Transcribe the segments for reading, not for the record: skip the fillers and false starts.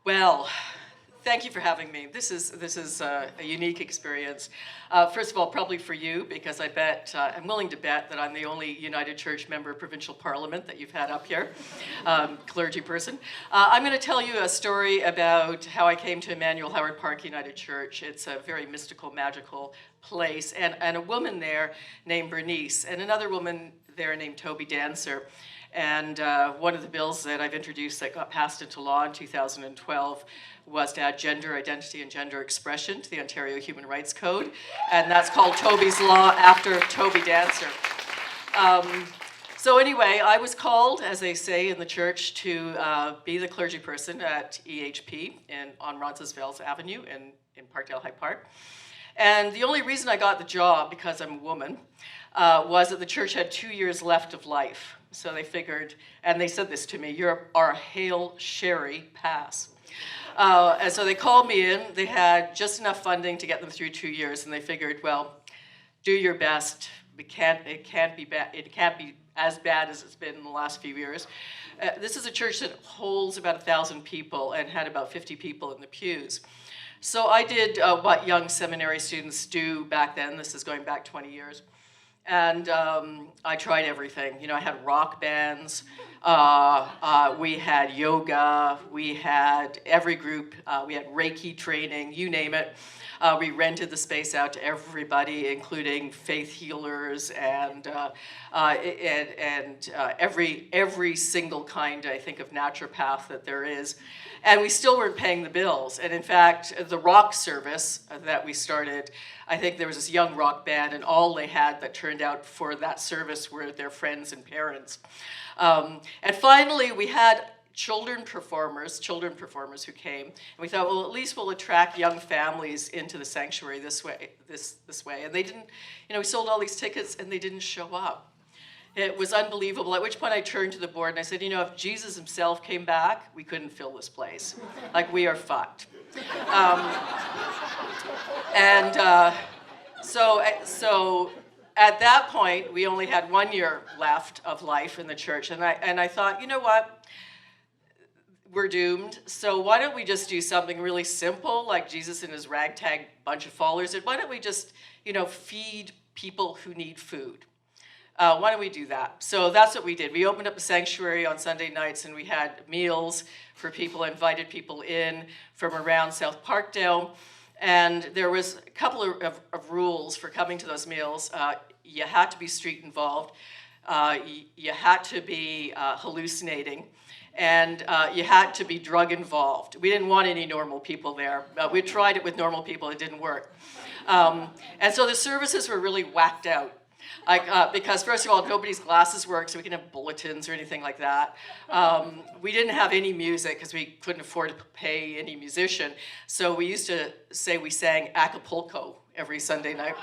Well, thank you for having me. This is a unique experience. First of all, probably for you, because I'm willing to bet that I'm the only United Church member of provincial parliament that you've had up here, clergy person. I'm going to tell you a story about how I came to Emmanuel Howard Park United Church. It's a very mystical, magical place, and a woman there named Bernice, and another woman there named Toby Dancer. And one of the bills that I've introduced that got passed into law in 2012 was to add gender identity and gender expression to the Ontario Human Rights Code. And that's called Toby's Law after Toby Dancer. So anyway, I was called, as they say in the church, to be the clergy person at EHP on Roncesvalles Avenue in Parkdale High Park. And the only reason I got the job, because I'm a woman, was that the church had 2 years left of life. So they figured, and they said this to me, you're our Hail Cheri pass. And so they called me in. They had just enough funding to get them through 2 years, and they figured, well, do your best. It can't be bad. It can't be as bad as it's been in the last few years. This is a church that holds about 1,000 people and had about 50 people in the pews. So I did what young seminary students do back then. This is going back 20 years. And I tried everything. You know, I had rock bands, we had yoga, we had every group, we had Reiki training, you name it. We rented the space out to everybody, including faith healers and every single kind, I think, of naturopath that there is. And we still weren't paying the bills. And in fact, the rock service that we started, I think there was this young rock band, and all they had that turned out for that service were their friends and parents. And finally, we had children performers who came. And we thought, well, at least we'll attract young families into the sanctuary this way. And they didn't, you know, we sold all these tickets and they didn't show up. It was unbelievable, at which point I turned to the board and I said, you know, if Jesus himself came back, we couldn't fill this place. Like, we are fucked. So at that point, we only had 1 year left of life in the church. And I thought, you know what? We're doomed. So why don't we just do something really simple, like Jesus and his ragtag bunch of followers did? Why don't we just, you know, feed people who need food? Why don't we do that? So that's what we did. We opened up the sanctuary on Sunday nights, and we had meals for people, invited people in from around South Parkdale. And there was a couple of rules for coming to those meals. You had to be street involved. You had to be hallucinating. And you had to be drug involved. We didn't want any normal people there. We tried it with normal people. It didn't work. And so the services were really whacked out. Because first of all, nobody's glasses work, so we can have bulletins or anything like that. We didn't have any music because we couldn't afford to pay any musician. So we used to say we sang Acapulco every Sunday night.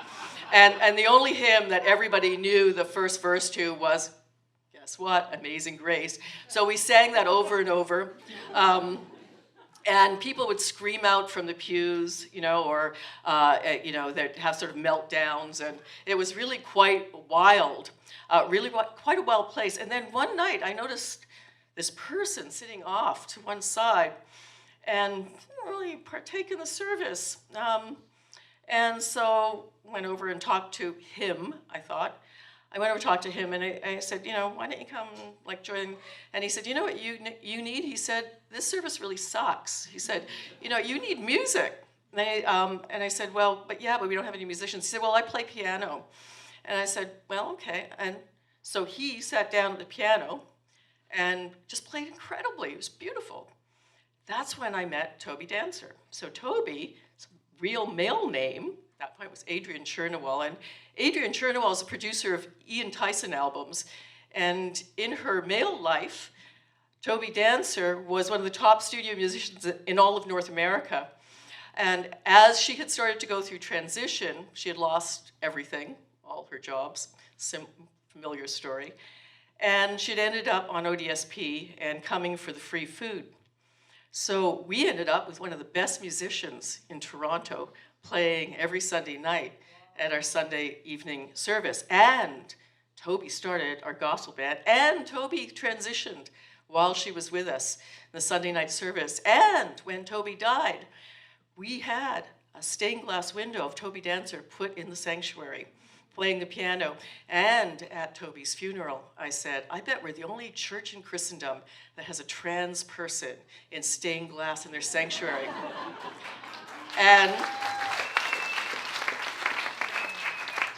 And the only hymn that everybody knew the first verse to was, guess what? Amazing Grace. So we sang that over and over. And people would scream out from the pews, you know, or, you know, they'd have sort of meltdowns. And it was really quite wild, quite a wild place. And then one night I noticed this person sitting off to one side and didn't really partake in the service. And so I went over and talked to him, I thought. I went over and talked to him, and I said, you know, why don't you come, like, join? And he said, you know what you need? He said, this service really sucks. He said, you know, you need music. And I said, well, but we don't have any musicians. He said, well, I play piano. And I said, well, okay. And so he sat down at the piano and just played incredibly. It was beautiful. That's when I met Toby Dancer. So Toby's real male name at that point was Adrian Chernowell. And Adrian Chernowell is a producer of Ian Tyson albums. And in her male life, Toby Dancer was one of the top studio musicians in all of North America. And as she had started to go through transition, she had lost everything, all her jobs, familiar story. And she'd ended up on ODSP and coming for the free food. So we ended up with one of the best musicians in Toronto playing every Sunday night at our Sunday evening service. And Toby started our gospel band, and Toby transitioned while she was with us in the Sunday night service. And when Toby died, we had a stained glass window of Toby Dancer put in the sanctuary, playing the piano. And at Toby's funeral, I said, I bet we're the only church in Christendom that has a trans person in stained glass in their sanctuary.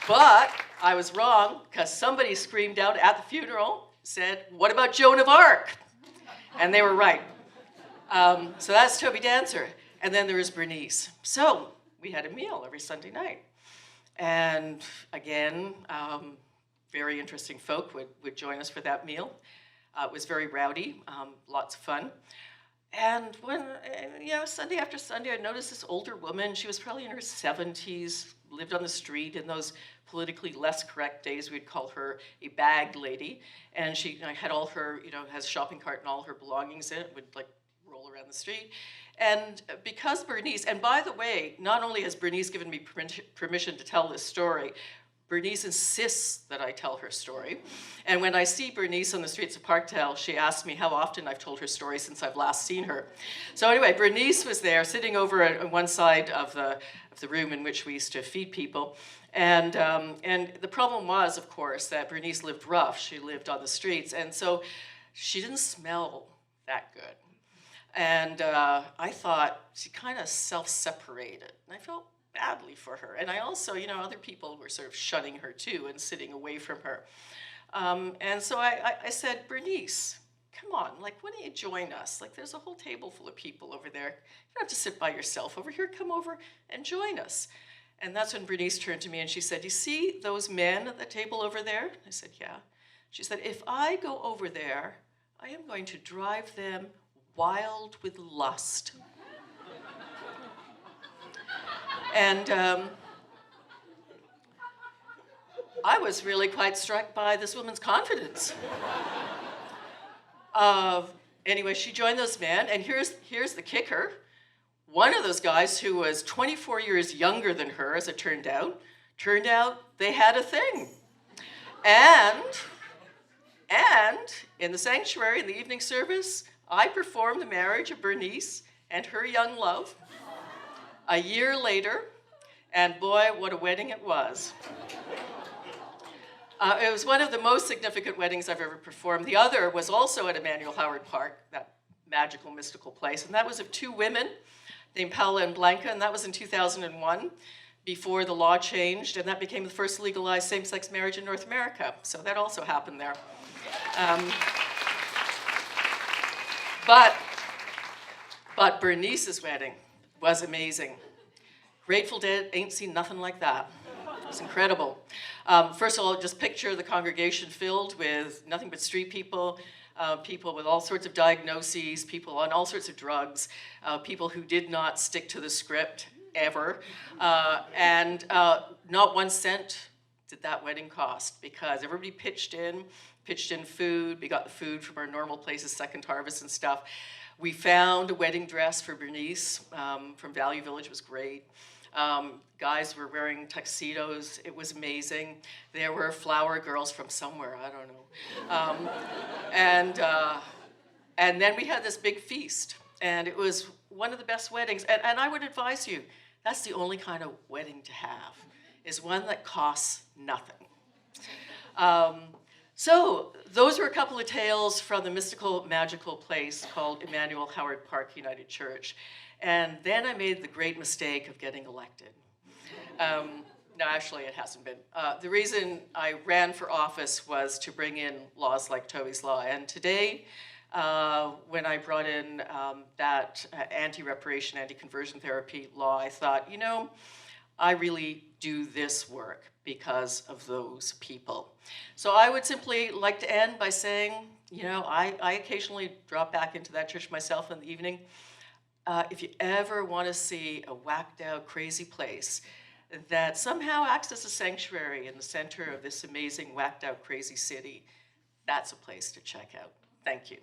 But I was wrong, because somebody screamed out at the funeral, said, what about Joan of Arc? And they were right. So that's Toby Dancer. And then there was Bernice. So we had a meal every Sunday night. And again, very interesting folk would join us for that meal. It was very rowdy, lots of fun. And when, Sunday after Sunday, I noticed this older woman. She was probably in her 70s, lived on the street. In those politically less correct days, we'd call her a bagged lady. And she had all her, has a shopping cart and all her belongings in it, would like roll around the street. And because Bernice, and by the way, not only has Bernice given me permission to tell this story, Bernice insists that I tell her story. And when I see Bernice on the streets of Parkdale, she asks me how often I've told her story since I've last seen her. So anyway, Bernice was there sitting over on one side of the room in which we used to feed people. And the problem was, of course, that Bernice lived rough. She lived on the streets. And so she didn't smell that good. And I thought she kind of self-separated. And I felt badly for her. And I also, other people were sort of shunning her too and sitting away from her. And so I said, Bernice, come on, why don't you join us? There's a whole table full of people over there. You don't have to sit by yourself over here. Come over and join us. And that's when Bernice turned to me and she said, you see those men at the table over there? I said, yeah. She said, if I go over there, I am going to drive them wild with lust. And I was really quite struck by this woman's confidence. Anyway, she joined those men, and here's the kicker. One of those guys, who was 24 years younger than her, as it turned out they had a thing. And in the sanctuary, in the evening service, I performed the marriage of Bernice and her young love a year later, and boy, what a wedding it was. It was one of the most significant weddings I've ever performed. The other was also at Emmanuel Howard Park, that magical, mystical place, and that was of two women named Paula and Blanca, and that was in 2001, before the law changed, and that became the first legalized same-sex marriage in North America. So that also happened there. But Bernice's wedding was amazing. Grateful Dead ain't seen nothing like that. It was incredible. First of all, just picture the congregation filled with nothing but street people, people with all sorts of diagnoses, people on all sorts of drugs, people who did not stick to the script ever, and not 1 cent did that wedding cost, because everybody pitched in food. We got the food from our normal places, Second Harvest and stuff. We found a wedding dress for Bernice from Value Village. It was great. Guys were wearing tuxedos. It was amazing. There were flower girls from somewhere, I don't know. And then we had this big feast, and it was one of the best weddings. And I would advise you, that's the only kind of wedding to have, is one that costs nothing. So those were a couple of tales from the mystical, magical place called Emmanuel Howard Park United Church. And then I made the great mistake of getting elected. No, actually, it hasn't been. The reason I ran for office was to bring in laws like Toby's Law. And today, when I brought in that anti-reparation, anti-conversion therapy law, I thought, I really do this work because of those people. So I would simply like to end by saying, I occasionally drop back into that church myself in the evening. If you ever want to see a whacked out, crazy place that somehow acts as a sanctuary in the center of this amazing, whacked out, crazy city, that's a place to check out. Thank you.